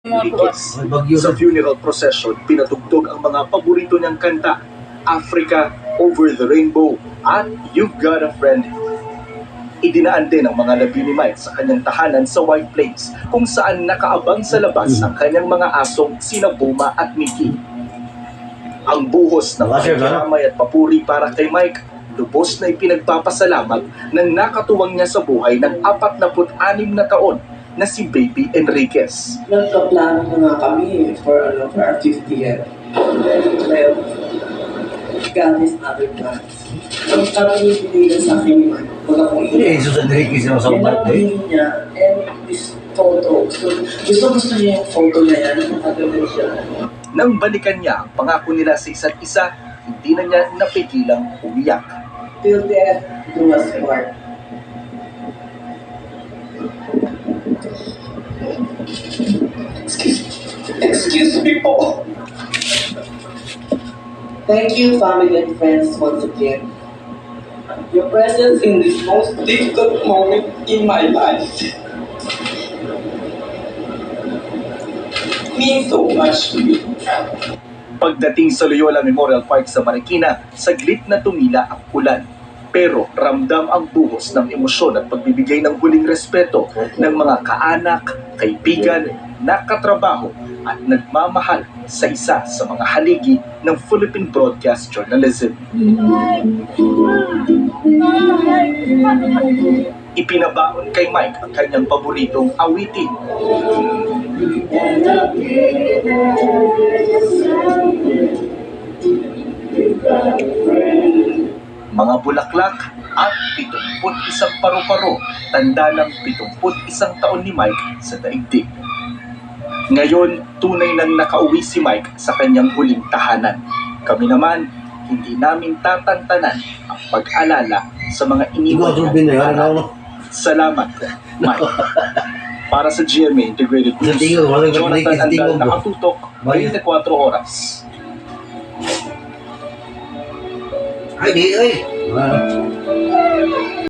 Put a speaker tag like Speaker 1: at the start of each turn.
Speaker 1: Enriquez. Sa funeral procession, pinatugtog ang mga paborito niyang kanta, Africa, Over the Rainbow, at You've Got a Friend. Idinaan din ang mga labi ni Mike sa kanyang tahanan sa White Plains, kung saan nakaabang sa labas ang kanyang mga asong sina Buma at Mickey. Ang buhos ng pakikiramay at papuri para kay Mike, lubos na ipinagpapasalamat ng nakatuwang niya sa buhay ng 46 na taon na si Baby Enriquez.
Speaker 2: Nagkaplano na nga kami for our 50th. Well, God is other plans. Ang kami pinili sa akin ni Mark, baga kung
Speaker 3: Hindi, Jesus Enriquez yung sa birthday.
Speaker 2: niya, and this photo. So, gusto niya yung photo na yan, nakagawin siya.
Speaker 1: Nang balikan niya ang pangako nila sa isa't isa, hindi na niya napigilang umiyak.
Speaker 2: Till death do us part. Excuse me po. Thank you, family and friends, once again. Your presence in this most difficult moment in my life means so much to me.
Speaker 1: Pagdating sa Loyola Memorial Park sa Marikina, saglit na tumila ang ulan. Pero ramdam ang buhos ng emosyon at pagbibigay ng huling respeto ng mga kaanak, kaibigan, nakatrabaho at nagmamahal sa isa sa mga haligi ng Philippine Broadcast Journalism. Ipinabaon kay Mike ang kanyang paboritong awitin. Mga bulaklak at 71 paru-paro, tanda ng 71 taon ni Mike sa daigdig. Ngayon, tunay nang nakauwi si Mike sa kanyang huling tahanan. Kami naman, hindi namin tatantanan ang pag-alala sa mga iniwan niya. Salamat, Mike. Para sa GMA Integrated News, Jonathan Andal, nakatutok, 24 oras.
Speaker 3: Ay, di, ay.